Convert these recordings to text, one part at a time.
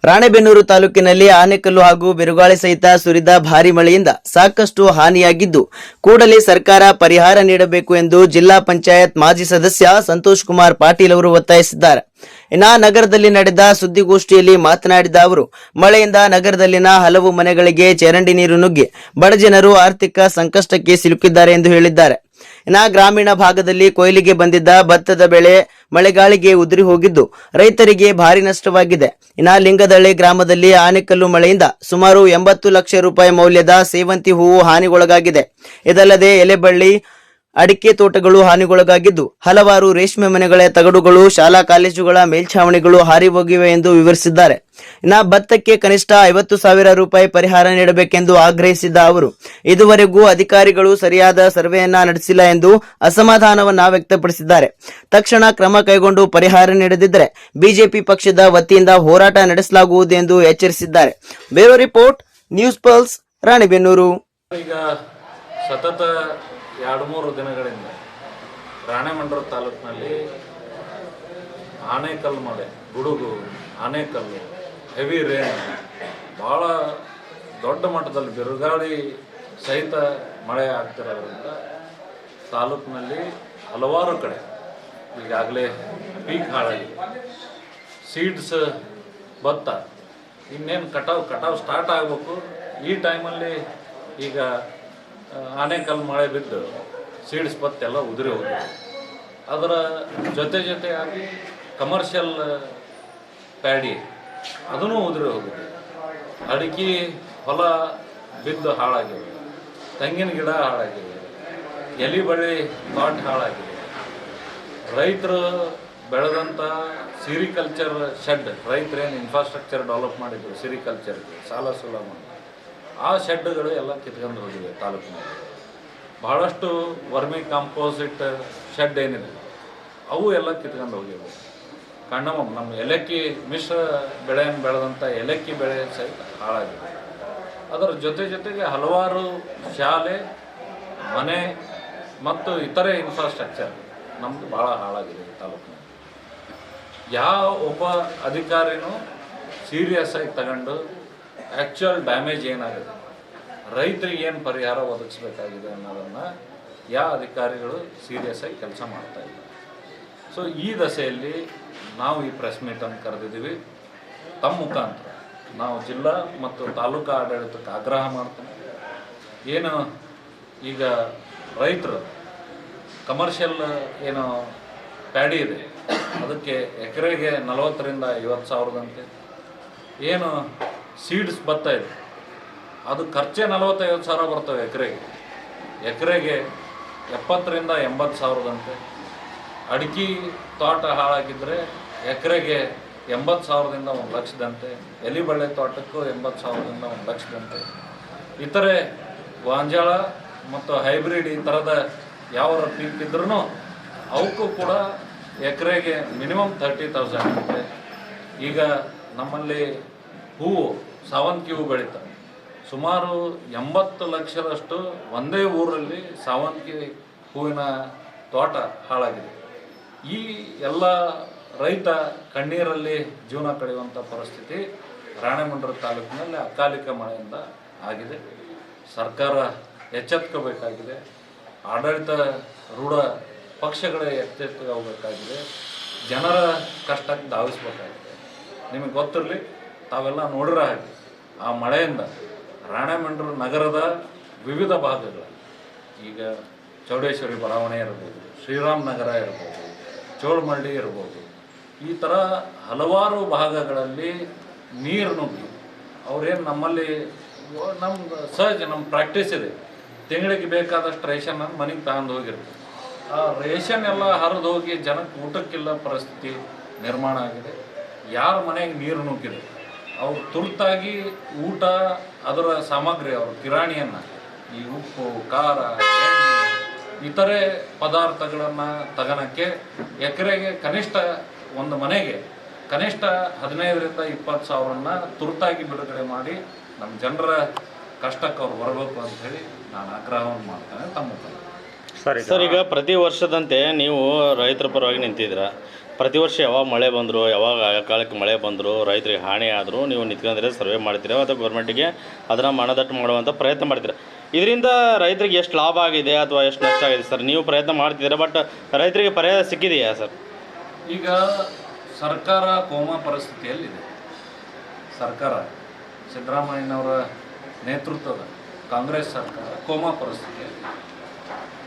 ರಾಣೆಬೆನ್ನೂರು ತಾಲೂಕಿನಲ್ಲಿ ಆನೆಕಲ್ಲು ಹಾಗೂ ಬಿರುಗಾಳಿ ಸಹಿತ ಸುರಿದ ಭಾರಿ ಮಳೆಯಿಂದ ಸಾಕಷ್ಟು ಹಾನಿಯಾಗಿದ್ದು ಕೂಡಲೇ ಸರ್ಕಾರ ಪರಿಹಾರ ನೀಡಬೇಕು ಎಂದು ಜಿಲ್ಲಾ ಪಂಚಾಯತ್ ಮಾಜಿ ಸದಸ್ಯ ಸಂತೋಷ್ ಕುಮಾರ್ ಪಾಟೀಲ್ ಅವರು ಒತ್ತಾಯಿಸಿದ್ದಾರೆ. ನಗರದಲ್ಲಿ ನಡೆದ ಸುದ್ದಿಗೋಷ್ಠಿಯಲ್ಲಿ ಮಾತನಾಡಿದ ಅವರು, ಮಳೆಯಿಂದ ನಗರದಲ್ಲಿನ ಹಲವು ಮನೆಗಳಿಗೆ ಚರಂಡಿ ನೀರು ನುಗ್ಗಿ ಬಡಜನರು ಆರ್ಥಿಕ ಸಂಕಷ್ಟಕ್ಕೆ ಸಿಲುಕಿದ್ದಾರೆ ಎಂದು ಹೇಳಿದ್ದಾರೆ. ಗ್ರಾಮೀಣ ಭಾಗದಲ್ಲಿ ಕೊಯ್ಲಿಗೆ ಬಂದಿದ್ದ ಭತ್ತದ ಬೆಳೆ ಮಳೆಗಾಳಿಗೆ ಉದುರಿ ಹೋಗಿದ್ದು ರೈತರಿಗೆ ಭಾರಿ ನಷ್ಟವಾಗಿದೆ. ಲಿಂಗದಳ್ಳಿ ಗ್ರಾಮದಲ್ಲಿ ಆನೆಕಲ್ಲು ಮಳೆಯಿಂದ ಸುಮಾರು 80 ಲಕ್ಷ ರೂಪಾಯಿ ಮೌಲ್ಯದ ಸೇವಂತಿ ಹೂವು ಹಾನಿಗೊಳಗಾಗಿದೆ. ಇದಲ್ಲದೆ ಎಲೆಬಳ್ಳಿ ಅಡಿಕೆ ತೋಟಗಳು ಹಾನಿಗೊಳಗಾಗಿದ್ದು ಹಲವಾರು ರೇಷ್ಮೆ ಮನೆಗಳ ತಗಡುಗಳು, ಶಾಲಾ ಕಾಲೇಜುಗಳ ಮೇಲ್ಛಾವಣಿಗಳು ಹಾರಿ ಹೋಗಿವೆ ಎಂದು ವಿವರಿಸಿದ್ದಾರೆ. ಭತ್ತಕ್ಕೆ ಕನಿಷ್ಠ 50,000 ರೂಪಾಯಿ ಪರಿಹಾರ ನೀಡಬೇಕೆಂದು ಆಗ್ರಹಿಸಿದ ಅವರು, ಇದುವರೆಗೂ ಅಧಿಕಾರಿಗಳು ಸರಿಯಾದ ಸರ್ವೆಯನ್ನ ನಡೆಸಿಲ್ಲ ಎಂದು ಅಸಮಾಧಾನವನ್ನ ವ್ಯಕ್ತಪಡಿಸಿದ್ದಾರೆ. ತಕ್ಷಣ ಕ್ರಮ ಕೈಗೊಂಡು ಪರಿಹಾರ ನೀಡದಿದ್ದರೆ ಬಿಜೆಪಿ ಪಕ್ಷದ ವತಿಯಿಂದ ಹೋರಾಟ ನಡೆಸಲಾಗುವುದು ಎಂದು ಎಚ್ಚರಿಸಿದ್ದಾರೆ. Bureau report, news pulse, Ranebennur. ಈಗ ಸತತ 2-3 ದಿನಗಳಿಂದ ರಾಣೆಬೆನ್ನೂರು ತಾಲೂಕಿನಲ್ಲಿ ಆನೆಕಲ್ಲು ಮಳೆ, ಗುಡುಗು, ಆನೆಕಲ್ಲು, ಹೆವಿ ರೇನ್, ಭಾಳ ದೊಡ್ಡ ಮಟ್ಟದಲ್ಲಿ ಬಿರುಗಾಳಿ ಸಹಿತ ಮಳೆ ಆಗ್ತಿರೋದ್ರಿಂದ ತಾಲೂಕಿನಲ್ಲಿ ಹಲವಾರು ಕಡೆ ಈಗಾಗಲೇ ಪೀಕ್ ಹಾಳಾಗಿದೆ. ಸೀಡ್ಸ್ ಭತ್ತ ಇನ್ನೇನು ಕಟಾವ್ ಸ್ಟಾರ್ಟ್ ಆಗಬೇಕು. ಈ ಟೈಮಲ್ಲಿ ಈಗ ಆನೆಕಲ್ಲು ಮಳೆ ಬಿದ್ದು ಸೀಡ್ಸ್ ಭತ್ತ ಎಲ್ಲ ಉದುರಿ ಹೋಗಿದೆ. ಅದರ ಜೊತೆಯಾಗಿ ಕಮರ್ಷಿಯಲ್ ಪ್ಯಾಡಿ ಅದೂ ಉದುರಿ ಹೋಗಿದೆ. ಅಡಿಕೆ ಹೊಲ ಬಿದ್ದು ಹಾಳಾಗಿವೆ, ತೆಂಗಿನ ಗಿಡ ಹಾಳಾಗಿವೆ, ಎಲೆ ಬಳ್ಳಿ ತೋಟ ಹಾಳಾಗಿವೆ. ರೈತರು ಬೆಳೆದಂಥ ಸಿರಿಕಲ್ಚರ್ ಶೆಡ್, ರೈತರೇನು ಇನ್ಫ್ರಾಸ್ಟ್ರಕ್ಚರ್ ಡೆವಲಪ್ ಮಾಡಿದ್ರು ಸಿರಿಕಲ್ಚರ್ಗೆ ಸಾಲ ಸೂಲ ಮಾಡಿ, ಆ ಶೆಡ್ಗಳು ಎಲ್ಲ ಕಿತ್ಕೊಂಡು ಹೋಗಿವೆ. ತಾಲೂಕಿನಲ್ಲಿ ಬಹಳಷ್ಟು ವರ್ಮಿ ಕಾಂಪೋಸಿಟ್ ಶೆಡ್ ಏನಿದೆ ಅವು ಎಲ್ಲ ಕಿತ್ಕೊಂಡು ಹೋಗಿವೆ. ನಮ್ಮ ಏಲಕ್ಕಿ ಮಿಶ್ರ ಬೆಳೆಯನ್ನು ಬೆಳೆದಂಥ ಏಲಕ್ಕಿ ಬೆಳೆ ಸಹಿತ ಹಾಳಾಗಿದೆ. ಅದರ ಜೊತೆಗೆ ಹಲವಾರು ಶಾಲೆ, ಮನೆ ಮತ್ತು ಇತರೆ ಇನ್ಫ್ರಾಸ್ಟ್ರಕ್ಚರ್ ನಮ್ಮದು ಭಾಳ ಹಾಳಾಗಿದೆ ತಾಲೂಕಿನಲ್ಲಿ. ಯಾವ ಒಬ್ಬ ಅಧಿಕಾರಿನೂ ಸೀರಿಯಸ್ ಆಗಿ ತಗೊಂಡು ಆ್ಯಕ್ಚುಯಲ್ ಡ್ಯಾಮೇಜ್ ಏನಾಗಿದೆ, ರೈತರಿಗೆ ಏನು ಪರಿಹಾರ ಒದಗಿಸ್ಬೇಕಾಗಿದೆ ಅನ್ನೋದನ್ನು ಯಾವ ಅಧಿಕಾರಿಗಳು ಸೀರಿಯಸ್ ಆಗಿ ಕೆಲಸ ಮಾಡ್ತಾಯಿಲ್ಲ. ಸೊ ಈ ದಶೆಯಲ್ಲಿ ನಾವು ಈ ಪ್ರೆಸ್ ಮೀಟನ್ನು ಕರೆದಿದ್ದೀವಿ. ತಮ್ಮ ಮುಖಾಂತರ ನಾವು ಜಿಲ್ಲಾ ಮತ್ತು ತಾಲೂಕಾ ಆಡಳಿತಕ್ಕೆ ಆಗ್ರಹ ಮಾಡ್ತೇವೆ. ಏನು ಈಗ ರೈತರು ಕಮರ್ಷಿಯಲ್ ಏನು ಪ್ಯಾಡಿ ಇದೆ ಅದಕ್ಕೆ ಎಕರೆಗೆ 40,000 ರಿಂದ 50,000 ಏನು ಸೀಡ್ಸ್ ಭತ್ತ ಇದೆ ಅದು ಖರ್ಚೆ 40-50,000 ಬರ್ತವೆ. ಎಕರೆಗೆ 70,000 ರಿಂದ 80,000 ಅಡಿಕೆ ತೋಟ ಹಾಳಾಗಿದ್ದರೆ ಎಕರೆಗೆ 80,000 ದಿಂದ 1,00,000 ಎಲೆ ಬಳ್ಳಿ ತೋಟಕ್ಕೂ 80,000 ದಿಂದ 1,00,000 ಇತರೆ ಗಾಂಜಾಳ ಮತ್ತು ಹೈಬ್ರಿಡ್ ಈ ಥರದ ಯಾವ ಪೀಕ್ ಇದ್ರೂ ಅವಕ್ಕೂ ಕೂಡ ಎಕರೆಗೆ ಮಿನಿಮಮ್ 30,000 ಈಗ ನಮ್ಮಲ್ಲಿ ಹೂವು, ಸಾವಂತಿಗೆ ಹೂವು ಬೆಳೀತಾರೆ. ಸುಮಾರು 80 ಲಕ್ಷದಷ್ಟು ಒಂದೇ ಊರಲ್ಲಿ ಸಾವಂತಿಗೆ ಹೂವಿನ ತೋಟ ಹಾಳಾಗಿದೆ. ಈ ಎಲ್ಲ ರೈತ ಕಣ್ಣೀರಲ್ಲಿ ಜೀವನ ಕಳೆಯುವಂಥ ಪರಿಸ್ಥಿತಿ ರಾಣೆಬೆನ್ನೂರು ತಾಲೂಕಿನಲ್ಲಿ ಅಕಾಲಿಕ ಮಳೆಯಿಂದ ಆಗಿದೆ. ಸರ್ಕಾರ ಎಚ್ಚೆತ್ಕೋಬೇಕಾಗಿದೆ. ಆಡಳಿತ ರೂಢ ಪಕ್ಷಗಳೇ ಎಚ್ಚೆತ್ತುಕೋಬೇಕಾಗಿದೆ. ಜನರ ಕಷ್ಟಕ್ಕೆ ಧಾವಿಸ್ಬೇಕಾಗಿದೆ. ನಿಮಗೆ ಗೊತ್ತಿರಲಿ, ತಾವೆಲ್ಲ ನೋಡಿರೋ ಹಾಗೆ ಆ ಮಳೆಯಿಂದ ರಾಣೆಬೆನ್ನೂರು ನಗರದ ವಿವಿಧ ಭಾಗಗಳು, ಈಗ ಚೌಡೇಶ್ವರಿ ಬಡಾವಣೆ ಇರ್ಬೋದು, ಶ್ರೀರಾಮ್ ನಗರ ಇರ್ಬೋದು, ಚೋಳಮಳ್ಳಿ ಇರ್ಬೋದು, ಈ ಥರ ಹಲವಾರು ಭಾಗಗಳಲ್ಲಿ ನೀರು ನುಗ್ಗಿ ಅವ್ರೇನು ನಮ್ಮಲ್ಲಿ ನಮ್ಮ ಪ್ರಾಕ್ಟೀಸ್ ಇದೆ, ತಿಂಗಳಿಗೆ ಬೇಕಾದಷ್ಟು ರೇಷನನ್ನು ಮನೆಗೆ ತಗೊಂಡು ಹೋಗಿರ್ತೀವಿ. ಆ ರೇಷನ್ ಎಲ್ಲ ಹರಿದು ಹೋಗಿ ಜನಕ್ಕೆ ಊಟಕ್ಕಿಲ್ಲ ಪರಿಸ್ಥಿತಿ ನಿರ್ಮಾಣ ಆಗಿದೆ. ಯಾರ ಮನೆಗೆ ನೀರು ನುಗ್ಗಿದೆ ಅವ್ರು ತುರ್ತಾಗಿ ಊಟ, ಅದರ ಸಾಮಗ್ರಿ, ಅವ್ರ ಕಿರಾಣಿಯನ್ನು, ಈ ಉಪ್ಪು, ಖಾರ, ಇತರೆ ಪದಾರ್ಥಗಳನ್ನು ತಗೋಣಕ್ಕೆ ಎಕರೆಗೆ ಕನಿಷ್ಠ ಒಂದು ಮನೆಗೆ ಕನಿಷ್ಠ 15,000 ರಿಂದ 20,000 ತುರ್ತಾಗಿ ಬಿಡುಗಡೆ ಮಾಡಿ ನಮ್ಮ ಜನರ ಕಷ್ಟಕ್ಕೆ ಅವ್ರು ಬರಬೇಕು ಅಂತ ಹೇಳಿ ನಾನು ಆಗ್ರಹವನ್ನು ಮಾಡ್ತೇನೆ. ತಮ್ಮ ಸರ್, ಈಗ ಪ್ರತಿ ವರ್ಷದಂತೆ ನೀವು ರೈತರ ಪರವಾಗಿ ನಿಂತಿದ್ದೀರಾ. ಪ್ರತಿ ವರ್ಷ ಯಾವಾಗ ಮಳೆ ಬಂದರು, ಯಾವಾಗ ಕಾಲಕ್ಕೆ ಮಳೆ ಬಂದರು, ರೈತರಿಗೆ ಹಾನಿ ಆದರೂ ನೀವು ನಿಂತ್ಕೊಂಡ್ರೆ ಸರ್ವೆ ಮಾಡ್ತೀರಾ ಅಥವಾ ಗೌರ್ಮೆಂಟಿಗೆ ಅದನ್ನು ಮನದಟ್ಟು ಮಾಡುವಂಥ ಪ್ರಯತ್ನ ಮಾಡ್ತೀರಾ. ಇದರಿಂದ ರೈತರಿಗೆ ಎಷ್ಟು ಲಾಭ ಆಗಿದೆ ಅಥವಾ ಎಷ್ಟು ನಷ್ಟ ಆಗಿದೆ ಸರ್? ನೀವು ಪ್ರಯತ್ನ ಮಾಡ್ತಿದ್ದೀರಾ, ಬಟ್ ರೈತರಿಗೆ ಪರಿಹಾರ ಸಿಕ್ಕಿದೆಯಾ ಸರ್? ಈಗ ಸರ್ಕಾರ ಕೋಮಾ ಪರಿಸ್ಥಿತಿಯಲ್ಲಿದೆ. ಸರ್ಕಾರ ಸಿದ್ದರಾಮಯ್ಯನವರ ನೇತೃತ್ವದ ಕಾಂಗ್ರೆಸ್ ಸರ್ಕಾರ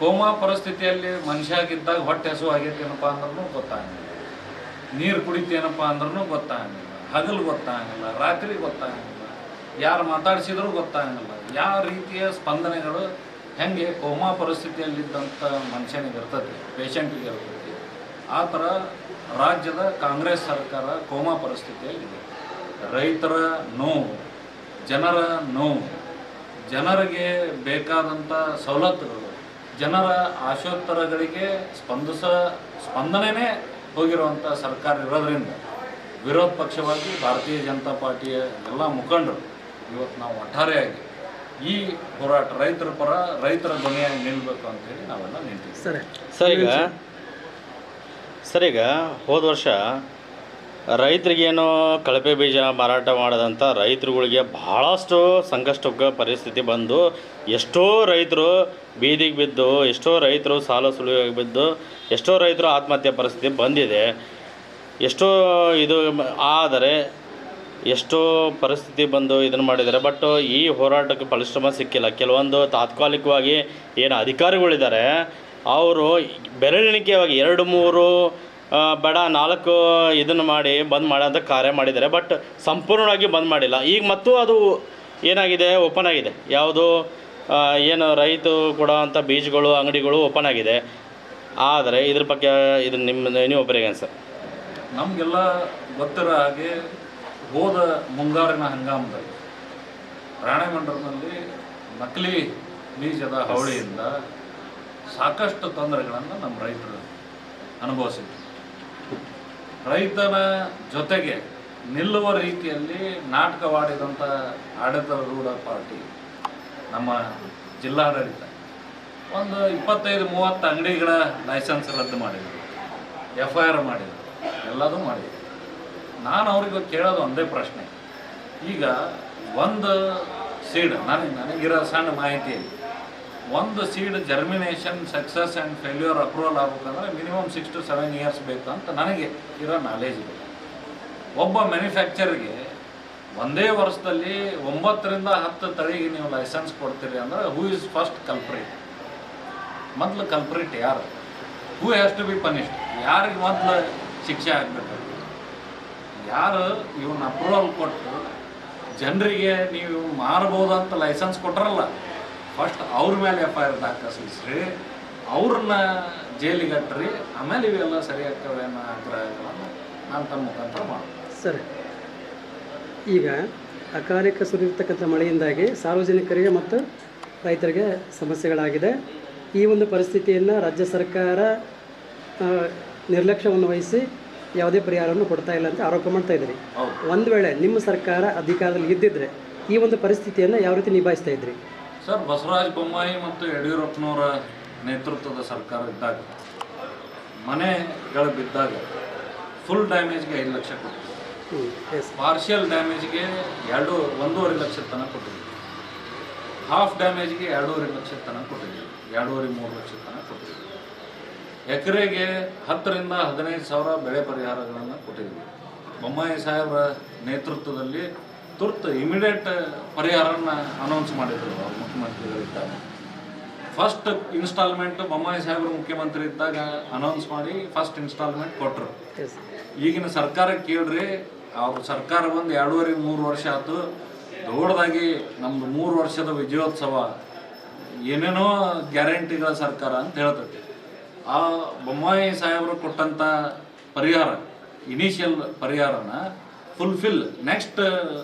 ಕೋಮಾ ಪರಿಸ್ಥಿತಿಯಲ್ಲಿ ಮನುಷ್ಯಾಗಿದ್ದಾಗ ಹೊಟ್ಟೆ ಹಸು ಆಗೈತೇನಪ್ಪ ಅಂದ್ರೂ ಗೊತ್ತಾಗಂಗಿಲ್ಲ, ನೀರು ಕುಡಿತೇನಪ್ಪ ಅಂದ್ರೂ ಗೊತ್ತಾಗಂಗಿಲ್ಲ, ಹಗಲು ಗೊತ್ತಾಗಂಗಿಲ್ಲ, ರಾತ್ರಿ ಗೊತ್ತಾಗಂಗಿಲ್ಲ, ಯಾರು ಮಾತಾಡಿಸಿದ್ರೂ ಗೊತ್ತಾಗಂಗಿಲ್ಲ. ಯಾವ ರೀತಿಯ ಸ್ಪಂದನೆಗಳು ಹೆಂಗೆ ಕೋಮಾ ಪರಿಸ್ಥಿತಿಯಲ್ಲಿದ್ದಂಥ ಮನುಷ್ಯನಿಗೆ ಇರ್ತದೆ, ಪೇಷಂಟಿಗೆ ಇರ್ತದೆ, ಆ ಥರ ರಾಜ್ಯದ ಕಾಂಗ್ರೆಸ್ ಸರ್ಕಾರ ಕೋಮಾ ಪರಿಸ್ಥಿತಿಯಲ್ಲಿದೆ. ರೈತರ ನೋವು, ಜನರ ನೋವು, ಜನರಿಗೆ ಬೇಕಾದಂಥ ಸವಲತ್ತುಗಳು, ಜನರ ಆಶೋತ್ತರಗಳಿಗೆ ಸ್ಪಂದನೆ ಹೋಗಿರುವಂಥ ಸರ್ಕಾರ ಇರೋದ್ರಿಂದ ವಿರೋಧ ಪಕ್ಷವಾಗಿ ಭಾರತೀಯ ಜನತಾ ಪಾರ್ಟಿಯ ಎಲ್ಲ ಮುಖಂಡರು ಇವತ್ತು ನಾವು ಒಟ್ಟಾರೆಯಾಗಿ ಈ ಹೋರಾಟ ರೈತರ ಪರ, ರೈತರ ಧ್ವನಿಯಾಗಿ ನಿಲ್ಲಬೇಕು ಅಂತೇಳಿ ನಾವೆಲ್ಲ ನಿಂತಿದ್ದೀವಿ. ಸರ್ ಈಗ ಹೋದ ವರ್ಷ ರೈತರಿಗೇನೋ ಕಳಪೆ ಬೀಜ ಮಾರಾಟ ಮಾಡದಂಥ ರೈತರುಗಳಿಗೆ ಭಾಳಷ್ಟು ಸಂಕಷ್ಟಕ್ಕೆ ಪರಿಸ್ಥಿತಿ ಬಂದು ಎಷ್ಟೋ ರೈತರು ಬೀದಿಗೆ ಬಿದ್ದು, ಎಷ್ಟೋ ರೈತರು ಸಾಲ ಸುಳಿವಾಗಿ ಬಿದ್ದು, ಎಷ್ಟೋ ರೈತರು ಆತ್ಮಹತ್ಯೆ ಪರಿಸ್ಥಿತಿ ಬಂದಿದೆ. ಎಷ್ಟೋ ಇದು ಆದರೆ ಎಷ್ಟೋ ಪರಿಸ್ಥಿತಿ ಬಂದು ಇದನ್ನು ಮಾಡಿದ್ದಾರೆ. ಬಟ್ ಈ ಹೋರಾಟಕ್ಕೆ ಪರಿಶ್ರಮ ಸಿಕ್ಕಿಲ್ಲ. ಕೆಲವೊಂದು ತಾತ್ಕಾಲಿಕವಾಗಿ ಏನು ಅಧಿಕಾರಿಗಳಿದ್ದಾರೆ ಅವರು ಬೆರಳೆಣಿಕೆಯಾಗಿ 2-3 ಬೇಡ 4 ಇದನ್ನು ಮಾಡಿ ಬಂದ್ ಮಾಡೋಂಥ ಕಾರ್ಯ ಮಾಡಿದ್ದಾರೆ. ಬಟ್ ಸಂಪೂರ್ಣವಾಗಿ ಬಂದ್ ಮಾಡಿಲ್ಲ. ಈಗ ಮತ್ತು ಅದು ಏನಾಗಿದೆ, ಓಪನ್ ಆಗಿದೆ. ಯಾವುದು ಏನು ರೈತ ಕೊಡೋ ಅಂಥ ಬೀಜಗಳು ಅಂಗಡಿಗಳು ಓಪನ್ ಆಗಿದೆ. ಆದರೆ ಇದ್ರ ಬಗ್ಗೆ ಇದು ನೀವು ಒಬ್ಬರಿಗೆ ಸರ್? ನಮಗೆಲ್ಲ ಗೊತ್ತಿರೋ ಹಾಗೆ ಹೋದ ಮುಂಗಾರಿನ ಹಂಗಾಮದಲ್ಲಿ ರಾಣೆಬೆನ್ನೂರಿನಲ್ಲಿ ನಕಲಿ ಬೀಜದ ಹಾವಳಿಯಿಂದ ಸಾಕಷ್ಟು ತೊಂದರೆಗಳನ್ನು ನಮ್ಮ ರೈತರು ಅನುಭವಿಸಿದ್ರು. ರೈತನ ಜೊತೆಗೆ ನಿಲ್ಲುವ ರೀತಿಯಲ್ಲಿ ನಾಟಕವಾಡಿದಂಥ ಆಡಳಿತಾರೂಢ ಪಾರ್ಟಿ ನಮ್ಮ ಜಿಲ್ಲಾಡಳಿತ ಒಂದು 25-30 ಅಂಗಡಿಗಳ ಲೈಸೆನ್ಸ್ ರದ್ದು ಮಾಡಿದರು, FIR ಮಾಡಿದರು, ಎಲ್ಲದೂ ಮಾಡಿದರು. ನಾನು ಅವ್ರಿಗೆ ಕೇಳೋದು ಒಂದೇ ಪ್ರಶ್ನೆ. ಈಗ ಒಂದು ಸೀಡ್ ನನಗಿರೋ ಸಣ್ಣ ಮಾಹಿತಿ, ಒಂದು seed germination success and failure approval ಆಗ್ಬೇಕಂದ್ರೆ ಮಿನಿಮಮ್ 6 to 7 years ಬೇಕು ಅಂತ ನನಗೆ ಇರೋ ನಾಲೆಜ್ ಇದೆ. ಒಬ್ಬ ಮ್ಯಾನುಫ್ಯಾಕ್ಚರ್ಗೆ ಒಂದೇ ವರ್ಷದಲ್ಲಿ 9ರಿಂದ 10 ತಳಿಗೆ ನೀವು ಲೈಸೆನ್ಸ್ ಕೊಡ್ತೀರಿ ಅಂದರೆ ಹೂ ಇಸ್ ಫಸ್ಟ್ ಕಲ್ಪ್ರಿಟ್? ಮೊದಲು ಕಲ್ಪ್ರಿಟ್ ಯಾರು? Who has to be punished? ಯಾರಿಗೆ ಮೊದಲು ಶಿಕ್ಷೆ ಆಗಬೇಕು? ಯಾರು ಇವನ್ನ ಅಪ್ರೂವಲ್ ಕೊಟ್ಟು ಜನರಿಗೆ ನೀವು ಮಾರ್ಬೋದಂತ ಲೈಸೆನ್ಸ್ ಕೊಟ್ಟರಲ್ಲ, ಫಸ್ಟ್ ಅವ್ರ ಮೇಲೆ FIR ದಾಖಲಿಸ್ರಿ, ಅವ್ರನ್ನ ಜೈಲಿಗೆ ಹಟ್ಟ್ರಿ, ಆಮೇಲೆ ಇವೆಲ್ಲ ಸರಿ ಆಗ್ತವೆ ಅನ್ನೋ ಆಗ್ರಹಗಳನ್ನು ನಾನು ತಮ್ಮ ಮುಖಾಂತರ ಮಾಡ್ತೀನಿ. ಸರಿ, ಈಗ ಅಕಾಲಿಕ ಸುರಿರ್ತಕ್ಕಂಥ ಮಳೆಯಿಂದಾಗಿ ಸಾರ್ವಜನಿಕರಿಗೆ ಮತ್ತು ರೈತರಿಗೆ ಸಮಸ್ಯೆಗಳಾಗಿದೆ. ಈ ಒಂದು ಪರಿಸ್ಥಿತಿಯನ್ನು ರಾಜ್ಯ ಸರ್ಕಾರ ನಿರ್ಲಕ್ಷ್ಯವನ್ನು ವಹಿಸಿ ಯಾವುದೇ ಪರಿಹಾರವನ್ನು ಕೊಡ್ತಾ ಇಲ್ಲ ಅಂತ ಆರೋಪ ಮಾಡ್ತಾ ಇದ್ರಿ. ಒಂದು ವೇಳೆ ನಿಮ್ಮ ಸರ್ಕಾರ ಅಧಿಕಾರದಲ್ಲಿ ಇದ್ದಿದ್ರೆ ಈ ಒಂದು ಪರಿಸ್ಥಿತಿಯನ್ನು ಯಾವ ರೀತಿ ನಿಭಾಯಿಸ್ತಾ ಇದ್ರಿ? ಸರ್, ಬಸವರಾಜ ಬೊಮ್ಮಾಯಿ ಮತ್ತು ಯಡಿಯೂರಪ್ಪನವರ ನೇತೃತ್ವದ ಸರ್ಕಾರ ಇದ್ದಾಗ ಮನೆಗಳು ಬಿದ್ದಾಗ ಫುಲ್ ಡ್ಯಾಮೇಜ್ಗೆ 5 ಲಕ್ಷ ಕೊಟ್ಟಿದ್ವಿ, ಪಾರ್ಷಿಯಲ್ ಡ್ಯಾಮೇಜ್ಗೆ 1.5 ಲಕ್ಷ ತನಕ ಕೊಟ್ಟಿದ್ವಿ, ಹಾಫ್ ಡ್ಯಾಮೇಜ್ಗೆ 2.5 ಲಕ್ಷ ತನಕ ಕೊಟ್ಟಿದ್ವಿ, 2.5-3 ಲಕ್ಷ ತನಕ ಕೊಟ್ಟಿದ್ವಿ. ಎಕರೆಗೆ 10ರಿಂದ 15 ಸಾವಿರ ಬೆಳೆ ಪರಿಹಾರಗಳನ್ನು ಕೊಟ್ಟಿದ್ವಿ. ಬೊಮ್ಮಾಯಿ ಸಾಹೇಬರ ನೇತೃತ್ವದಲ್ಲಿ ತುರ್ತು ಇಮಿಡಿಯೇಟ್ ಪರಿಹಾರನ ಅನೌನ್ಸ್ ಮಾಡಿದ್ರು ಅವ್ರು ಮುಖ್ಯಮಂತ್ರಿಗಳಿದ್ದಾಗ. ಫಸ್ಟ್ ಇನ್ಸ್ಟಾಲ್ಮೆಂಟ್ ಬೊಮ್ಮಾಯಿ ಸಾಹೇಬರು ಮುಖ್ಯಮಂತ್ರಿ ಇದ್ದಾಗ ಅನೌನ್ಸ್ ಮಾಡಿ ಫಸ್ಟ್ ಇನ್ಸ್ಟಾಲ್ಮೆಂಟ್ ಕೊಟ್ಟರು. ಈಗಿನ ಸರ್ಕಾರ ಕೇಳ್ರಿ, ಅವ್ರ ಸರ್ಕಾರ ಬಂದು 2.5-3 ವರ್ಷ ಆಯ್ತು. ದೊಡ್ಡದಾಗಿ ನಮ್ಮದು 3 ವರ್ಷದ ವಿಜಯೋತ್ಸವ, ಏನೇನೋ ಗ್ಯಾರಂಟಿಗಳ ಸರ್ಕಾರ ಅಂತ ಹೇಳ್ತೈತಿ. ಆ ಬೊಮ್ಮಾಯಿ ಸಾಹೇಬರು ಕೊಟ್ಟಂಥ ಪರಿಹಾರ, ಇನಿಷಿಯಲ್ ಪರಿಹಾರನ ಫುಲ್ಫಿಲ್ ನೆಕ್ಸ್ಟ್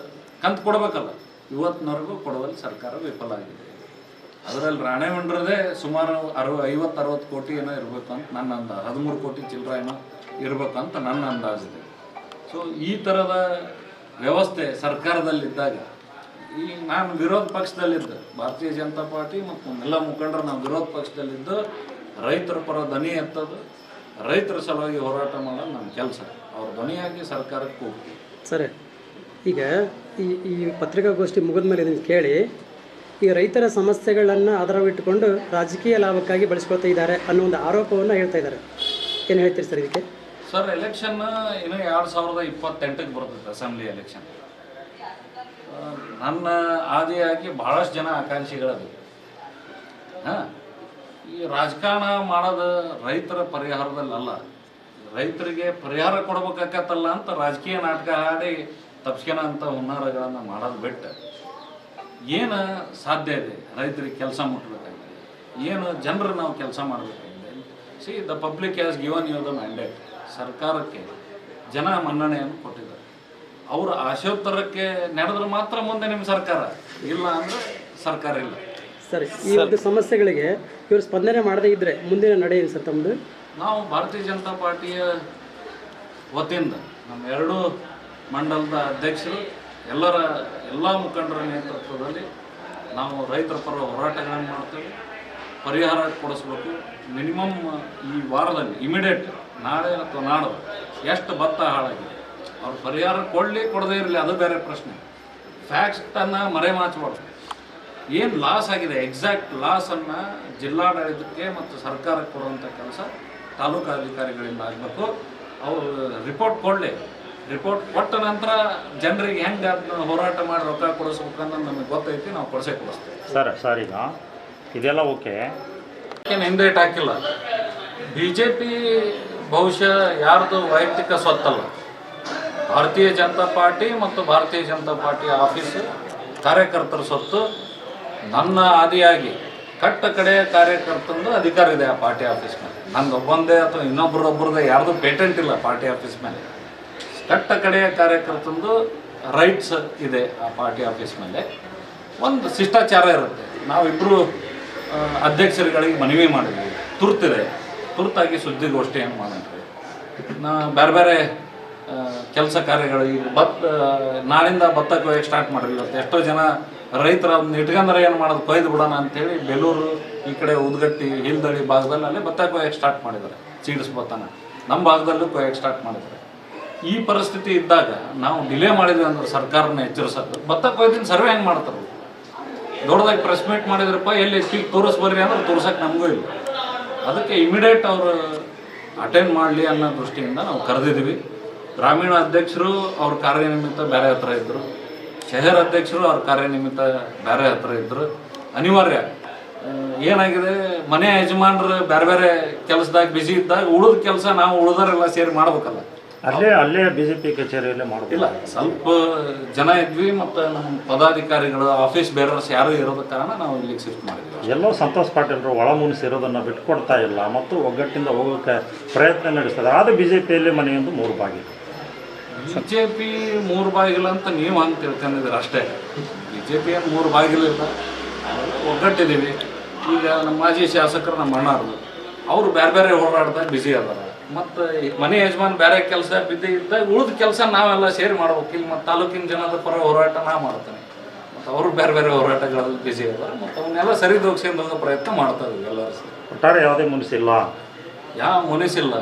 ಕಂತು ಕೊಡಬೇಕಲ್ಲ, ಇವತ್ತಿನವರೆಗೂ ಕೊಡುವಲ್ಲಿ ಸರ್ಕಾರ ವಿಫಲ ಆಗಿದೆ. ಅದರಲ್ಲಿ ರಾಣೆಬೆನ್ನೂರದೇ ಸುಮಾರು 50-60 ಕೋಟಿ ಏನೋ ಇರಬೇಕು ಅಂತ ನನ್ನ ಅಂದಾಜು, 13 ಕೋಟಿ ಚಿಲ್ಲರೆ ಏನೋ ಇರಬೇಕಂತ ನನ್ನ ಅಂದಾಜಿದೆ. ಸೊ ಈ ಥರದ ವ್ಯವಸ್ಥೆ ಸರ್ಕಾರದಲ್ಲಿದ್ದಾಗ ಈ ನಾನು ವಿರೋಧ ಪಕ್ಷದಲ್ಲಿದ್ದೆ, ಭಾರತೀಯ ಜನತಾ ಪಾರ್ಟಿ ಮತ್ತು ಎಲ್ಲ ಮುಖಂಡರು ನಾವು ವಿರೋಧ ಪಕ್ಷದಲ್ಲಿದ್ದು ರೈತರ ಪರ ಧ್ವನಿ ಎತ್ತೋದು, ರೈತರ ಸಲುವಾಗಿ ಹೋರಾಟ ಮಾಡೋದು ನಮ್ಮ ಕೆಲಸ. ಅವ್ರ ಧ್ವನಿಯಾಗಿ ಸರ್ಕಾರಕ್ಕೆ ಹೋಗ್ತೀವಿ. ಸರಿ, ಈಗ ಈ ಪತ್ರಿಕಾಗೋಷ್ಠಿ ಮುಗಿದ ಮೇಲೆ ಇದನ್ನು ಕೇಳಿ ಈ ರೈತರ ಸಮಸ್ಯೆಗಳನ್ನು ಆಧಾರವಿಟ್ಟುಕೊಂಡು ರಾಜಕೀಯ ಲಾಭಕ್ಕಾಗಿ ಬಳಸ್ಕೊಳ್ತಾ ಇದ್ದಾರೆ ಅನ್ನೋ ಒಂದು ಆರೋಪವನ್ನು ಹೇಳ್ತಾ ಇದ್ದಾರೆ. ಏನು ಹೇಳ್ತೀರಿ ಸರ್ ಇದಕ್ಕೆ? ಸರ್, ಎಲೆಕ್ಷನ್ ಇನ್ನು 2028ಕ್ಕೆ ಬರ್ತದೆ ಅಸೆಂಬ್ಲಿ ಎಲೆಕ್ಷನ್. ನನ್ನ ಆದಿಯಾಗಿ ಭಾಳಷ್ಟು ಜನ ಆಕಾಂಕ್ಷಿಗಳದು. ಈ ರಾಜಕಾರಣ ಮಾಡೋದು ರೈತರ ಪರಿಹಾರದಲ್ಲಲ್ಲ, ರೈತರಿಗೆ ಪರಿಹಾರ ಕೊಡ್ಬೇಕಾಗತ್ತಲ್ಲ ಅಂತ ರಾಜಕೀಯ ನಾಟಕ ಆಡಿ ತಪ್ಸ್ಕೊಳಂಥ ಹುನ್ನಾರಗಳನ್ನು ಮಾಡೋದು ಬಿಟ್ಟು ಏನು ಸಾಧ್ಯ ಇದೆ ರೈತರಿಗೆ ಕೆಲಸ ಮುಟ್ಟಬೇಕಾಗಿದೆ, ಏನು ಜನರು ನಾವು ಕೆಲಸ ಮಾಡಬೇಕಾಗಿದೆ. See the public has given you the mandate. ಸರ್ಕಾರಕ್ಕೆ ಜನ ಮನ್ನಣೆಯನ್ನು ಕೊಟ್ಟಿದ್ದಾರೆ. ಅವರ ಆಶೋತ್ತರಕ್ಕೆ ನಡೆದ್ರೆ ಮಾತ್ರ ಮುಂದೆ ನಿಮ್ಮ ಸರ್ಕಾರ, ಇಲ್ಲ ಅಂದರೆ ಸರ್ಕಾರ ಇಲ್ಲ. ಸರಿ, ಈ ಒಂದು ಸಮಸ್ಯೆಗಳಿಗೆ ಇವರು ಸ್ಪಂದನೆ ಮಾಡದೇ ಇದ್ದರೆ ಮುಂದಿನ ನಡೆ ಏನು ಸರ್ ತಮ್ಮದು? ನಾವು ಭಾರತೀಯ ಜನತಾ ಪಾರ್ಟಿಯ ವತಿಯಿಂದ ನಮ್ಮ ಎರಡೂ ಮಂಡಲದ ಅಧ್ಯಕ್ಷರು ಎಲ್ಲ ಮುಖಂಡರ ನೇತೃತ್ವದಲ್ಲಿ ನಾವು ರೈತರ ಪರ ಹೋರಾಟಗಳನ್ನು ಮಾಡ್ತೇವೆ. ಪರಿಹಾರ ಕೊಡಿಸ್ಬೇಕು. ಮಿನಿಮಮ್ ಈ ವಾರದಲ್ಲಿ ಇಮಿಡಿಯೇಟ್ ನಾಳೆ ಅಥವಾ ನಾಡ್ದು ಎಷ್ಟು ಭತ್ತ ಹಾಳಾಗಿದೆ ಅವ್ರು ಪರಿಹಾರ ಕೊಡದೇ ಇರಲಿ, ಅದು ಬೇರೆ ಪ್ರಶ್ನೆ. ಫ್ಯಾಕ್ಟನ್ನು ಮರೆಮಾಚಬಾರ್ದು. ಏನು ಲಾಸ್ ಆಗಿದೆ ಎಕ್ಸಾಕ್ಟ್ ಲಾಸನ್ನು ಜಿಲ್ಲಾಡಳಿತಕ್ಕೆ ಮತ್ತು ಸರ್ಕಾರಕ್ಕೆ ಕೊಡುವಂಥ ಕೆಲಸ ತಾಲೂಕು ಅಧಿಕಾರಿಗಳಿಂದ ಆಗಬೇಕು. ಅವರು ರಿಪೋರ್ಟ್ ಕೊಡಲಿ. ರಿಪೋರ್ಟ್ ಕೊಟ್ಟ ನಂತರ ಜನರಿಗೆ ಹೆಂಗೆ ಅದನ್ನ ಹೋರಾಟ ಮಾಡಿ ರೊಕ್ಕ ಕೊಡಿಸ್ಬೇಕನ್ನೋದು ನಮಗೆ ಗೊತ್ತೈತಿ, ನಾವು ಕೊಡಿಸ್ತೇವೆ. ಸರ್ ಈಗ ಇದೆಲ್ಲ ಓಕೆ, ಏನು ಹಿಂದೇಟ್ ಹಾಕಿಲ್ಲ. BJP ಬಹುಶಃ ಯಾರ್ದು ವೈಯಕ್ತಿಕ ಸ್ವತ್ತಲ್ಲ. ಭಾರತೀಯ ಜನತಾ ಪಾರ್ಟಿ ಮತ್ತು ಭಾರತೀಯ ಜನತಾ ಪಾರ್ಟಿ ಆಫೀಸು ಕಾರ್ಯಕರ್ತರ ಸ್ವತ್ತು. ನನ್ನ ಆದಿಯಾಗಿ ಕಟ್ಟ ಕಡೆಯ ಕಾರ್ಯಕರ್ತಂದು ಅಧಿಕಾರ ಇದೆ ಆ ಪಾರ್ಟಿ ಆಫೀಸ್ ಮೇಲೆ. ನಂದು ಒಬ್ಬಂದೇ ಅಥವಾ ಇನ್ನೊಬ್ಬರೊಬ್ಬರದೇ ಯಾರ್ದು ಪೇಟೆಂಟ್ ಇಲ್ಲ ಪಾರ್ಟಿ ಆಫೀಸ್ ಮೇಲೆ. ಕಟ್ಟ ಕಡೆಯ ಕಾರ್ಯಕರ್ತಂದು ರೈಟ್ಸ್ ಇದೆ ಆ ಪಾರ್ಟಿ ಆಫೀಸ್ ಮೇಲೆ. ಒಂದು ಶಿಷ್ಟಾಚಾರ ಇರುತ್ತೆ. ನಾವಿಬ್ಬರು ಅಧ್ಯಕ್ಷರುಗಳಿಗೆ ಮನವಿ ಮಾಡಿದ್ವಿ, ತುರ್ತಾಗಿ ಸುದ್ದಿಗೋಷ್ಠಿಯನ್ನು ಮಾಡಿದ್ವಿ. ಬೇರೆ ಬೇರೆ ಕೆಲಸ ಕಾರ್ಯಗಳು ಈಗ ನಾಳಿಂದ ಭತ್ತ ಕೊಯ್ಯಕ್ಕೆ ಸ್ಟಾರ್ಟ್ ಮಾಡಿರಲಿಲ್ಲ. ಎಷ್ಟೋ ಜನ ರೈತರ ಅದನ್ನ ಇಟ್ಕೊಂಡ್ರೆ ಏನು ಮಾಡೋದು, ಕೊಯ್ದು ಬಿಡೋಣ ಅಂಥೇಳಿ ಬೇಲೂರು ಈ ಕಡೆ ಉದ್ಗಟ್ಟಿ ಹಿಲ್ದಳ್ಳಿ ಭಾಗದಲ್ಲಿ ಅಲ್ಲೇ ಭತ್ತ ಕೊಯ್ಯಕ್ಕೆ ಸ್ಟಾರ್ಟ್ ಮಾಡಿದ್ದಾರೆ. ಚೀಡ್ಸ್ ಭತ್ತನ ನಮ್ಮ ಭಾಗದಲ್ಲೂ ಕೊಯ್ಯಕ್ಕೆ ಸ್ಟಾರ್ಟ್ ಮಾಡಿದ್ದಾರೆ. ಈ ಪರಿಸ್ಥಿತಿ ಇದ್ದಾಗ ನಾವು ಡಿಲೇ ಮಾಡಿದ್ವಿ ಅಂದ್ರೆ ಸರ್ಕಾರನ ಎಚ್ಚರಿಸೋದು. ಭತ್ತ ಕೊಯ್ದಿನ ಸರ್ವೆ ಹೆಂಗೆ ಮಾಡ್ತಾರೆ? ದೊಡ್ಡದಾಗಿ ಪ್ರೆಸ್ ಮೀಟ್ ಮಾಡಿದ್ರಪ್ಪ, ಎಲ್ಲಿ ತೋರಿಸ್ಬರ್ರಿ ಅಂದ್ರೆ ತೋರ್ಸಕ್ಕೆ ನಮಗೂ ಇಲ್ಲ. ಅದಕ್ಕೆ ಇಮಿಡಿಯೇಟ್ ಅವರು ಅಟೆಂಡ್ ಮಾಡಲಿ ಅನ್ನೋ ದೃಷ್ಟಿಯಿಂದ ನಾವು ಕರೆದಿದ್ವಿ. ಗ್ರಾಮೀಣ ಅಧ್ಯಕ್ಷರು ಅವ್ರ ಕಾರ್ಯನಿಮಿತ್ತ ಬೇರೆ ಹತ್ರ ಇದ್ದರು, ಶಹರ್ ಅಧ್ಯಕ್ಷರು ಅವ್ರ ಕಾರ್ಯನಿಮಿತ್ತ ಬೇರೆ ಹತ್ರ ಇದ್ದರು. ಅನಿವಾರ್ಯ ಏನಾಗಿದೆ, ಮನೆ ಯಜಮಾನರು ಬೇರೆ ಬೇರೆ ಕೆಲಸದಾಗ ಬ್ಯುಸಿ ಇದ್ದಾಗ ಉಳಿದ ಕೆಲಸ ನಾವು ಉಳಿದವರೆಲ್ಲ ಸೇರಿ ಮಾಡ್ಬೇಕಲ್ಲ. ಅಲ್ಲೇ BJP ಕಚೇರಿಯಲ್ಲೇ ಮಾಡೋದಿಲ್ಲ. ಸ್ವಲ್ಪ ಜನ ಇದ್ವಿ ಮತ್ತು ನಮ್ಮ ಪದಾಧಿಕಾರಿಗಳು ಆಫೀಸ್ ಬೇರರ್ಸ್ ಯಾರು ಇರೋದ ಕಾರಣ ನಾವು ಇಲ್ಲಿಗೆ ಶಿಫ್ಟ್ ಮಾಡಿದ್ವಿ. ಎಲ್ಲೋ ಸಂತೋಷ್ ಪಾಟೀಲ್ರು ಒಳ ಮುನಿಸಿರೋದನ್ನು ಬಿಟ್ಕೊಡ್ತಾ ಇಲ್ಲ ಮತ್ತು ಒಗ್ಗಟ್ಟಿಂದ ಹೋಗೋಕ್ಕೆ ಪ್ರಯತ್ನ ನಡೆಸ್ತದೆ. ಆದರೆ BJPಯಲ್ಲಿ ಮನೆಯೊಂದು 3 ಬಾಗಿಲು. BJP 3 ಬಾಗಿಲು ಅಂತ ನೀವು ಹಂಗೆ ತಿಳ್ಕೊಂಡಿದ್ದೀರ ಅಷ್ಟೇ. BJP ಏನು 3 ಬಾಗಿಲು ಇಲ್ಲ, ಒಗ್ಗಟ್ಟಿದ್ದೀವಿ. ಈಗ ನಮ್ಮ ಮಾಜಿ ಶಾಸಕರು ನಮ್ಮ ಅಣ್ಣಾರು ಅವರು ಬೇರೆ ಬೇರೆ ಹೋರಾಡ್ದಾಗ ಬ್ಯುಸಿ ಅದಾರ. ಮತ್ತು ಮನೆ ಯಜಮಾನ್ ಬೇರೆ ಕೆಲಸ ಬಿದ್ದು ಇದ್ದಾಗ ಉಳಿದ ಕೆಲಸ ನಾವೆಲ್ಲ ಸೇರಿ ಮಾಡ್ಬೇಕು. ಇಲ್ಲಿ ಮತ್ತು ತಾಲೂಕಿನ ಜನದ ಪರ ಹೋರಾಟ ನಾ ಮಾಡ್ತೇನೆ, ಮತ್ತು ಅವರು ಬೇರೆ ಬೇರೆ ಹೋರಾಟಗಳಲ್ಲಿ ಬ್ಯುಸಿ ಅದಾರ. ಮತ್ತು ಅವನ್ನೆಲ್ಲ ಸರಿದೂಗಿಸ್ಕೊಂಡು ಹೋಗೋ ಪ್ರಯತ್ನ ಮಾಡ್ತಾ ಇದ್ದೀವಿ ಎಲ್ಲರೂ ಸೇರಿ. ಒಟ್ಟಾರೆ ಯಾವುದೇ ಮುನಿಸಿಲ್ಲ, ಯಾವ ಮುನಿಸಿಲ್ಲ.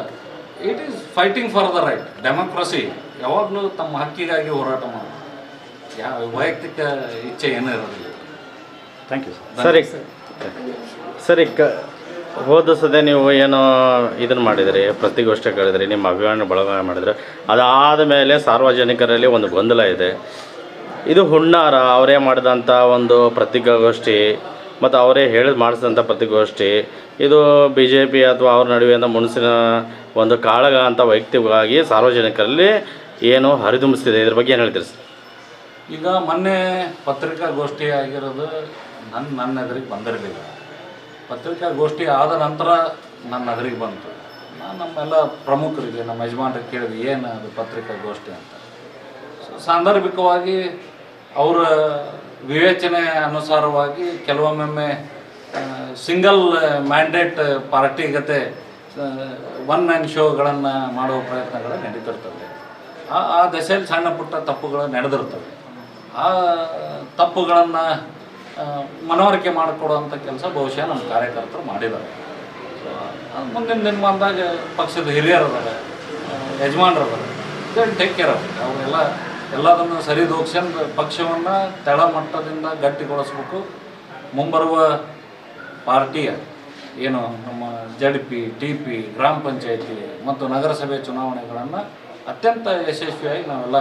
It is fighting for the right. Democracy ಯಾವಾಗಲೂ ತಮ್ಮ ಹಕ್ಕಿಗಾಗಿ ಹೋರಾಟ ಮಾಡೋದು, ಯಾವ ವೈಯಕ್ತಿಕ ಇಚ್ಛೆ ಏನೂ ಇರೋದಿಲ್ಲ. Thank you sir. ಸರಿ, ಹೋದ ಸದ್ಯ ನೀವು ಏನೋ ಇದನ್ನು ಮಾಡಿದ್ರಿ, ಪ್ರತಿಗೋಷ್ಠಿ ಕರೆದ್ರಿ, ನಿಮ್ಮ ಅಭಿಮಾನ ಬಳಗ ಮಾಡಿದ್ರಿ. ಅದಾದ ಮೇಲೆ ಸಾರ್ವಜನಿಕರಲ್ಲಿ ಒಂದು ಗೊಂದಲ ಇದೆ. ಇದು ಹುನ್ನಾರ, ಅವರೇ ಮಾಡಿದಂಥ ಒಂದು ಪತ್ರಿಕಾಗೋಷ್ಠಿ ಮತ್ತು ಅವರೇ ಮಾಡಿಸಿದಂಥ ಪತ್ರಿಕಾಗೋಷ್ಠಿ, ಇದು BJP ಅಥವಾ ಅವ್ರ ನಡುವೆಯಿಂದ ಮುನ್ಸಿನ ಒಂದು ಕಾಳಗ ಅಂತ ವೈಯಕ್ತಿಕವಾಗಿ ಸಾರ್ವಜನಿಕರಲ್ಲಿ ಏನು ಹರಿದುಂಬಿಸ್ತಿದೆ, ಇದ್ರ ಬಗ್ಗೆ ಏನು ಹೇಳ್ತೀರಿ ಸರ್? ಈಗ ಮೊನ್ನೆ ಪತ್ರಿಕಾಗೋಷ್ಠಿ ಆಗಿರೋದು ನನ್ನ ಎದುರಿಗೆ ಬಂದಿರಲಿಲ್ಲ. ಪತ್ರಿಕಾಗೋಷ್ಠಿ ಆದ ನಂತರ ನನ್ನ ಎದುರಿಗೆ ಬಂತು. ನಾನು ನಮ್ಮೆಲ್ಲ ಪ್ರಮುಖರಿಗೆ, ನಮ್ಮ ಯಜಮಾನರಿಗೆ ಕೇಳಿದ್ವಿ ಏನು ಅದು ಪತ್ರಿಕಾಗೋಷ್ಠಿ ಅಂತ. ಸಾಂದರ್ಭಿಕವಾಗಿ ಅವರ ವಿವೇಚನೆ ಅನುಸಾರವಾಗಿ ಕೆಲವೊಮ್ಮೆ ಸಿಂಗಲ್ ಮ್ಯಾಂಡೇಟ್ ಪಾರ್ಟಿಗತೆ ಒನ್ ಮ್ಯಾನ್ ಶೋಗಳನ್ನು ಮಾಡುವ ಪ್ರಯತ್ನಗಳು ನಡೀತಿರ್ತವೆ. ಆ ದಶೆಯಲ್ಲಿ ಸಣ್ಣ ಪುಟ್ಟ ತಪ್ಪುಗಳು ನಡೆದಿರ್ತವೆ. ಆ ತಪ್ಪುಗಳನ್ನು ಮನವರಿಕೆ ಮಾಡಿಕೊಡುವಂಥ ಕೆಲಸ ಬಹುಶಃ ನಮ್ಮ ಕಾರ್ಯಕರ್ತರು ಮಾಡಿದ್ದಾರೆ. ಮುಂದಿನ ದಿನಮಾನದಾಗ ಪಕ್ಷದ ಹಿರಿಯರು ಅದಾರ, ಯಜಮಾನ್ರು ಅದಾರ, ಇದನ್ನು ಟೇಕ್ ಕೇರ್ ಆಗುತ್ತೆ. ಅವರೆಲ್ಲ ಎಲ್ಲದನ್ನು ಸರಿದೂಗಿಸ್ಕೊಂಡು ಪಕ್ಷವನ್ನು ತಳಮಟ್ಟದಿಂದ ಗಟ್ಟಿಗೊಳಿಸ್ಬೇಕು. ಮುಂಬರುವ ಪಾರ್ಟಿಯ ಏನು ನಮ್ಮ ZP, TP, ಗ್ರಾಮ ಪಂಚಾಯತಿ ಮತ್ತು ನಗರಸಭೆ ಚುನಾವಣೆಗಳನ್ನು ಅತ್ಯಂತ ಯಶಸ್ವಿಯಾಗಿ ನಾವೆಲ್ಲ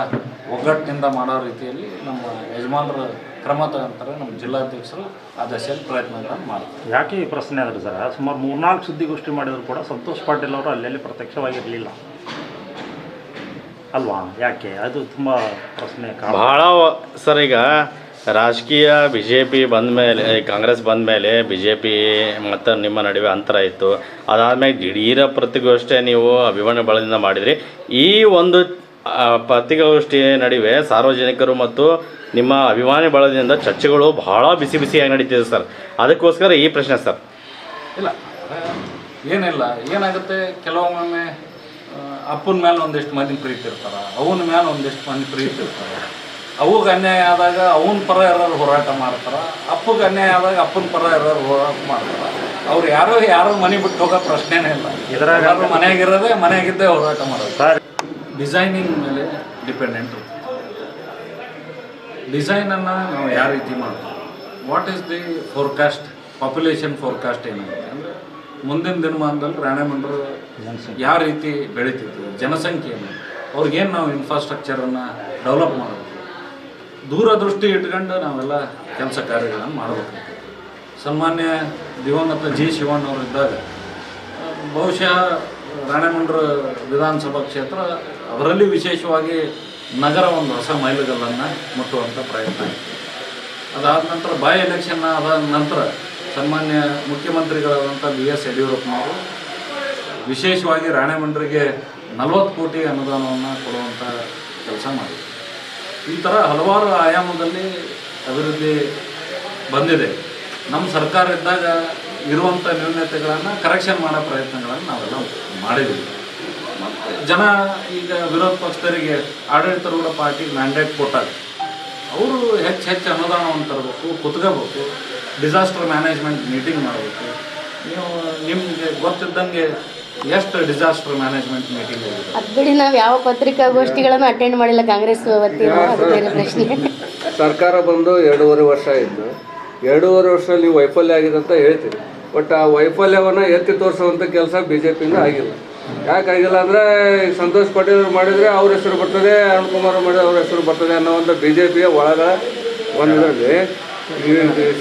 ಒಗ್ಗಟ್ಟಿನಿಂದ ಮಾಡೋ ರೀತಿಯಲ್ಲಿ ನಮ್ಮ ಯಜಮಾನರ ಕ್ರಮ ತಗೊಂತಾರೆ. ನಮ್ಮ ಜಿಲ್ಲಾಧ್ಯಕ್ಷರು ಆ ದಶೆಯಲ್ಲಿ ಪ್ರಯತ್ನಗಳನ್ನು ಮಾಡ್ತಾರೆ. ಯಾಕೆ ಈ ಪ್ರಶ್ನೆ ಆದರೆ ಸರ್, ಸುಮಾರು 3-4 ಸುದ್ದಿಗೋಷ್ಠಿ ಮಾಡಿದ್ರು ಕೂಡ ಸಂತೋಷ್ ಪಾಟೀಲ್ ಅವರು ಅಲ್ಲೆಲ್ಲಿ ಪ್ರತ್ಯಕ್ಷವಾಗಿರಲಿಲ್ಲ ಅಲ್ವಾ? ಯಾಕೆ? ಅದು ತುಂಬ ಪ್ರಶ್ನೆ ಭಾಳ ಸರ್. ಈಗ ರಾಜಕೀಯ BJP ಬಂದ ಮೇಲೆ, ಕಾಂಗ್ರೆಸ್ ಬಂದ ಮೇಲೆ BJP ಮತ್ತು ನಿಮ್ಮ ನಡುವೆ ಅಂತರ ಇತ್ತು. ಅದಾದಮೇಲೆ ದಿಢೀರ ಪತ್ರಿಕಾಗೋಷ್ಠಿ ನೀವು ಅಭಿಮಾನಿ ಬಳದಿಂದ ಮಾಡಿದ್ರಿ. ಈ ಒಂದು ಪತ್ರಿಕಾಗೋಷ್ಠಿ ನಡುವೆ ಸಾರ್ವಜನಿಕರು ಮತ್ತು ನಿಮ್ಮ ಅಭಿಮಾನಿ ಬಳದಿಂದ ಚರ್ಚೆಗಳು ಭಾಳ ಬಿಸಿ ಬಿಸಿಯಾಗಿ ನಡೀತಿದೆ ಸರ್. ಅದಕ್ಕೋಸ್ಕರ ಈ ಪ್ರಶ್ನೆ ಸರ್. ಇಲ್ಲ ಏನಿಲ್ಲ, ಏನಾಗುತ್ತೆ, ಕೆಲವೊಮ್ಮೆ ಅಪ್ಪನ ಮೇಲೆ ಒಂದಿಷ್ಟು ಮಂದಿ ಪ್ರೀತಿ ಇರ್ತಾರೆ, ಅವನ ಮೇಲೆ ಒಂದಿಷ್ಟು ಮಂದಿ ಪ್ರೀತಿ ಇರ್ತಾರೆ. ಅವಾಗ ಅನ್ಯಾಯ ಆದಾಗ ಅವನ ಪರ ಇರೋರು ಹೋರಾಟ ಮಾಡ್ತಾರೆ, ಅಪ್ಪಗೆ ಅನ್ಯಾಯ ಆದಾಗ ಅಪ್ಪನ ಪರ ಇರೋರು ಹೋರಾಟ ಮಾಡ್ತಾರೆ. ಅವ್ರು ಯಾರೋ ಮನೆ ಬಿಟ್ಟು ಹೋಗೋ ಪ್ರಶ್ನೆನೇ ಇಲ್ಲ. ಎಲ್ಲರೂ ಮನೆಯಾಗಿರೋದೇ, ಮನೆಯಾಗಿದ್ದೇ ಹೋರಾಟ ಮಾಡೋದು. ಡಿಸೈನಿಂಗ್ ಮೇಲೆ ಡಿಪೆಂಡೆಂಟ್. ಡಿಸೈನನ್ನು ನಾವು ಯಾವ ರೀತಿ ಮಾಡ್ತೀವಿ, what is the forecast, population forecast ಏನಾಗುತ್ತೆ ಅಂದರೆ ಮುಂದಿನ ದಿನಮಾನದಲ್ಲಿ ರಾಣೆಬೆನ್ನೂರು ಯಾವ ರೀತಿ ಬೆಳೀತಿತ್ತು, ಜನಸಂಖ್ಯೆಯನ್ನು, ಅವ್ರಿಗೇನು ನಾವು ಇನ್ಫ್ರಾಸ್ಟ್ರಕ್ಚರನ್ನು ಡೆವಲಪ್ ಮಾಡಬೇಕು, ದೂರದೃಷ್ಟಿ ಇಟ್ಕೊಂಡು ನಾವೆಲ್ಲ ಕೆಲಸ ಕಾರ್ಯಗಳನ್ನು ಮಾಡಬೇಕಾಗ್ತದೆ. ಸನ್ಮಾನ್ಯ ದಿವಂಗತ G. ಶಿವಣ್ಣವರಿದ್ದಾಗ ಬಹುಶಃ ರಾಣೆಬೆನ್ನೂರು ವಿಧಾನಸಭಾ ಕ್ಷೇತ್ರ, ಅದರಲ್ಲಿ ವಿಶೇಷವಾಗಿ ನಗರ ಒಂದು ಹೊಸ ಮೈಲುಗಲ್ಲನ್ನು ಮುಟ್ಟುವಂಥ ಪ್ರಯತ್ನ ಆಯಿತು. ಅದಾದ ನಂತರ ಬೈ ಎಲೆಕ್ಷನ್ ಆದ ನಂತರ ಸನ್ಮಾನ್ಯ ಮುಖ್ಯಮಂತ್ರಿಗಳಾದಂಥ BS ಯಡಿಯೂರಪ್ಪನವರು ವಿಶೇಷವಾಗಿ ರಾಣೆಬೆನ್ನೂರಿಗೆ 40 ಕೋಟಿ ಅನುದಾನವನ್ನು ಕೊಡುವಂಥ ಕೆಲಸ ಮಾಡಿದರು. ಈ ಥರ ಹಲವಾರು ಆಯಾಮದಲ್ಲಿ ಅಭಿವೃದ್ಧಿ ಬಂದಿದೆ. ನಮ್ಮ ಸರ್ಕಾರ ಇದ್ದಾಗ ಇರುವಂಥ ನ್ಯೂನತೆಗಳನ್ನು ಕರೆಕ್ಷನ್ ಮಾಡೋ ಪ್ರಯತ್ನಗಳನ್ನು ನಾವೆಲ್ಲ ಮಾಡಿದ್ದೀವಿ. ಮತ್ತು ಜನ ಈಗ ವಿರೋಧ ಪಕ್ಷದವರಿಗೆ ಆಡಳಿತಾರೂಢ ಪಾರ್ಟಿಗೆ ಮ್ಯಾಂಡೇಟ್ ಕೊಟ್ಟಾಗ ಅವರು ಹೆಚ್ಚು ಅನುದಾನವನ್ನು ತರಬೇಕು, ಕುತ್ಕೋಬೇಕು, ಡಿಸಾಸ್ಟರ್ ಮ್ಯಾನೇಜ್ಮೆಂಟ್ ಮೀಟಿಂಗ್ ಮಾಡಬೇಕು. ನೀವು ನಿಮಗೆ ಗೊತ್ತಿದ್ದಂಗೆ ಎಷ್ಟು ಡಿಸಾಸ್ಟರ್ ಮ್ಯಾನೇಜ್ಮೆಂಟ್ ಮೀಟಿಂಗ್ ಹೋಗಿದೆ? ಅದು ಬಿಡಿ, ನಾವು ಯಾವ ಪತ್ರಿಕಾಗೋಷ್ಠಿಗಳನ್ನು ಅಟೆಂಡ್ ಮಾಡಿಲ್ಲ ಕಾಂಗ್ರೆಸ್ ವತಿಯಿಂದ. ಅದು ಬೇರೆ ಪ್ರಶ್ನೆ. ಸರ್ಕಾರ ಬಂದು 2.5 ವರ್ಷ ಆಯಿತು. 2.5 ವರ್ಷದಲ್ಲಿ ನೀವು ವೈಫಲ್ಯ ಆಗಿದೆ ಅಂತ ಹೇಳ್ತೀರಿ. ಬಟ್ ಆ ವೈಫಲ್ಯವನ್ನು ಎತ್ತಿ ತೋರಿಸುವಂಥ ಕೆಲಸ BJPಯಿಂದ ಆಗಿಲ್ಲ. ಯಾಕಾಗಿಲ್ಲ ಅಂದರೆ ಸಂತೋಷ್ ಪಾಟೀಲ್ ಮಾಡಿದರೆ ಅವ್ರ ಹೆಸರು ಬರ್ತದೆ, ಅರುಣ್ ಕುಮಾರ್ ಮಾಡಿದ್ರೆ ಅವ್ರ ಹೆಸರು ಬರ್ತದೆ ಅನ್ನೋವಂಥ BJPಯ ಒಳಗಡೆ ಒಂದರಲ್ಲಿ ಈ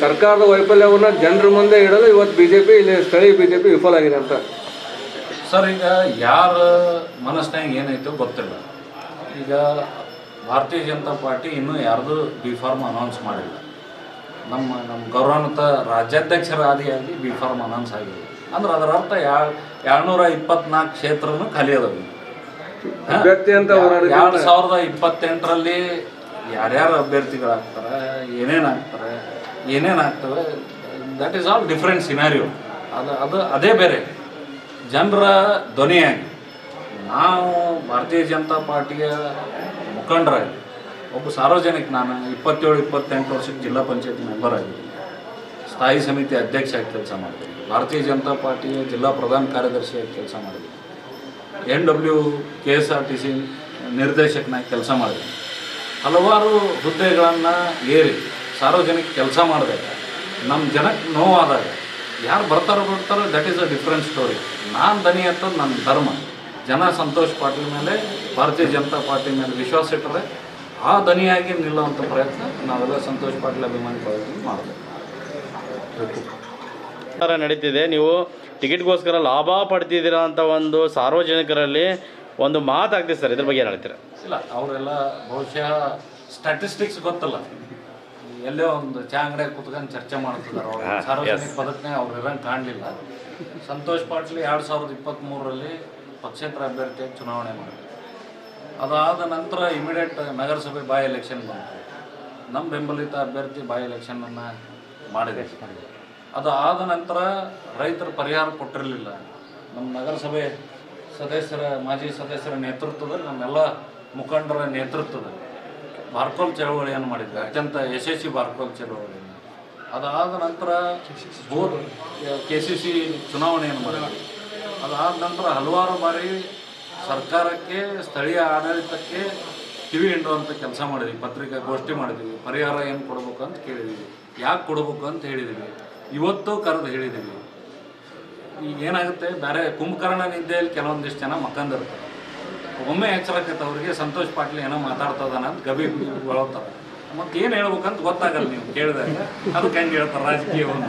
ಸರ್ಕಾರದ ವೈಫಲ್ಯವನ್ನು ಜನರ ಮುಂದೆ ಇಡೋದು ಇವತ್ತು BJP, ಇಲ್ಲಿ ಸ್ಥಳೀಯ BJP ವಿಫಲ ಆಗಿದೆ ಅಂತ. ಸರ್, ಈಗ ಯಾರ ಮನಸ್ಸಿನಾಗ ಏನೈತೋ ಗೊತ್ತಿಲ್ಲ. ಈಗ ಭಾರತೀಯ ಜನತಾ ಪಾರ್ಟಿ ಇನ್ನೂ ಯಾರ್ದು B.Pharm ಅನೌನ್ಸ್ ಮಾಡಿಲ್ಲ. ನಮ್ಮ ಗೌರವಾನ್ವಿತ ರಾಜ್ಯಾಧ್ಯಕ್ಷರ ಆದಿಯಾಗಿ B.Pharm ಅನೌನ್ಸ್ ಆಗಿದೆ ಅಂದ್ರೆ ಅದರ ಅರ್ಥ 224 ಕ್ಷೇತ್ರನೂ ಖಾಲಿ ಅದಾವೆ. 2028ರಲ್ಲಿ ಯಾರ್ಯಾರು ಅಭ್ಯರ್ಥಿಗಳಾಗ್ತಾರೆ, ಏನೇನಾಗ್ತವೆ, that is all different scenario. ಅದೇ ಬೇರೆ ಜನರ ಧ್ವನಿಯಾಗಿ ನಾವು ಭಾರತೀಯ ಜನತಾ ಪಾರ್ಟಿಯ ಮುಖಂಡರಾಗಿ ಒಬ್ಬ ಸಾರ್ವಜನಿಕ, ನಾನು 27-28 ವರ್ಷಕ್ಕೆ ಜಿಲ್ಲಾ ಪಂಚಾಯತ್ ಮೆಂಬರ್ ಆಗಿದ್ದೀನಿ, ಸ್ಥಾಯಿ ಸಮಿತಿ ಅಧ್ಯಕ್ಷ ಆಗಿ ಕೆಲಸ ಮಾಡ್ತೀನಿ, ಭಾರತೀಯ ಜನತಾ ಪಾರ್ಟಿಯ ಜಿಲ್ಲಾ ಪ್ರಧಾನ ಕಾರ್ಯದರ್ಶಿಯಾಗಿ ಕೆಲಸ ಮಾಡಿದ್ದೀನಿ, NW KSRTC ನಿರ್ದೇಶಕನಾಗಿ ಕೆಲಸ ಮಾಡಿದ್ದೀನಿ. ಹಲವಾರು ಹುದ್ದೆಗಳನ್ನು ಏರಿ ಸಾರ್ವಜನಿಕ ಕೆಲಸ ಮಾಡಿದಾಗ ನಮ್ಮ ಜನಕ್ಕೆ ನೋವಾದಾಗ ಯಾರು ಬರ್ತಾರೋ that is a different story. ನಾನು ದನಿ ಎತ್ತೋದು ನನ್ನ ಧರ್ಮ. ಜನ ಸಂತೋಷ್ ಪಾಟೀಲ್ ಮೇಲೆ, ಭಾರತೀಯ ಜನತಾ ಪಾರ್ಟಿ ಮೇಲೆ ವಿಶ್ವಾಸ ಇಟ್ಟರೆ ಆ ದನಿಯಾಗಿ ನಿಲ್ಲುವಂಥ ಪ್ರಯತ್ನ ನಾವೆಲ್ಲ ಸಂತೋಷ್ ಪಾಟೀಲ್ ಅಭಿಮಾನಿಗಳಾಗಿ ಮಾಡಬೇಕು. ನಡೀತಿದೆ. ನೀವು ಟಿಕೆಟ್ಗೋಸ್ಕರ ಲಾಭ ಪಡ್ತಿದ್ದೀರಾ ಅಂತ ಒಂದು ಸಾರ್ವಜನಿಕರಲ್ಲಿ ಒಂದು ಮಾತಾಗ್ತಿದೆ ಸರ್, ಇದ್ರ ಬಗ್ಗೆ ಏನು ಹೇಳ್ತೀರಾ? ಇಲ್ಲ, ಅವರೆಲ್ಲ ಬಹುಶಃ ಸ್ಟ್ಯಾಟಿಸ್ಟಿಕ್ಸ್ ಗೊತ್ತಲ್ಲ, ಎಲ್ಲೋ ಒಂದು ಚಾ ಅಂಗಡಿಯಾಗ ಕೂತ್ಕೊಂಡು ಚರ್ಚೆ ಮಾಡ್ತಿದ್ದಾರೆ. ಅವರು ಸಾರ್ವಜನಿಕ ಪದಕನೇ ಅವ್ರು ಇರಂಗೆ ಕಾಣಲಿಲ್ಲ. ಸಂತೋಷ್ ಪಾಟೀಲ್ 2023ರಲ್ಲಿ ಪಕ್ಷೇತರ ಅಭ್ಯರ್ಥಿಯಾಗಿ ಚುನಾವಣೆ ಮಾಡಿದ್ರು. ಅದಾದ ನಂತರ ಇಮಿಡಿಯೇಟ್ ನಗರಸಭೆ ಬಾಯ್ ಎಲೆಕ್ಷನ್ ಬಂತು. ನಮ್ಮ ಬೆಂಬಲಿತ ಅಭ್ಯರ್ಥಿ ಬಾಯ್ ಎಲೆಕ್ಷನನ್ನು ಮಾಡಿದೆ. ಅದು ಆದ ನಂತರ ರೈತರು ಪರಿಹಾರ ಕೊಟ್ಟಿರಲಿಲ್ಲ. ನಮ್ಮ ನಗರಸಭೆ ಮಾಜಿ ಸದಸ್ಯರ ನೇತೃತ್ವದಲ್ಲಿ, ನಮ್ಮೆಲ್ಲ ಮುಖಂಡರ ನೇತೃತ್ವದಲ್ಲಿ ಬಾರ್ಕೋಲ್ ಚಳವಳಿಯನ್ನು ಮಾಡಿದ್ವಿ. ಅತ್ಯಂತ ಯಶಸ್ವಿ ಬಾರ್ಕೋಲ್ ಚಳವಳಿಯನ್ನು ಅದಾದ ನಂತರ ಹೋದ KCC ಚುನಾವಣೆಯನ್ನು ಮಾಡಿದ್ವಿ. ಅದಾದ ನಂತರ ಹಲವಾರು ಬಾರಿ ಸರ್ಕಾರಕ್ಕೆ ಸ್ಥಳೀಯ ಆಡಳಿತಕ್ಕೆ ಕಿವಿ ಹಿಂಡುವಂಥ ಕೆಲಸ ಮಾಡಿದ್ವಿ, ಪತ್ರಿಕಾಗೋಷ್ಠಿ ಮಾಡಿದ್ವಿ, ಪರಿಹಾರ ಏನು ಕೊಡಬೇಕು ಅಂತ ಕೇಳಿದ್ವಿ, ಯಾಕೆ ಕೊಡಬೇಕು ಅಂತ ಹೇಳಿದ್ದೀವಿ, ಇವತ್ತು ಕರೆದು ಹೇಳಿದ್ದೀವಿ. ಈಗ ಏನಾಗುತ್ತೆ, ಬೇರೆ ಕುಂಭಕರ್ಣ ನಿದ್ದೆಯಲ್ಲಿ ಕೆಲವೊಂದಿಷ್ಟು ಜನ ಮಕ್ಕಂದಿರ್ತಾರೆ, ಒಮ್ಮೆ ಎಚ್ಚರಕತ್ತೆ ಅವ್ರಿಗೆ ಸಂತೋಷ್ ಪಾಟೀಲ್ ಏನೋ ಮಾತಾಡ್ತದಾನ ಅಂತ ಗಬಿ ಒಳಗ್ತಾರೆ. ಮತ್ತು ಏನು ಹೇಳ್ಬೇಕಂತ ಗೊತ್ತಾಗಲ್ಲ ನೀವು ಕೇಳಿದಾಗ, ಅದಕ್ಕೆ ಹೆಂಗೆ ಹೇಳ್ತಾರೆ ರಾಜಕೀಯವನ್ನು.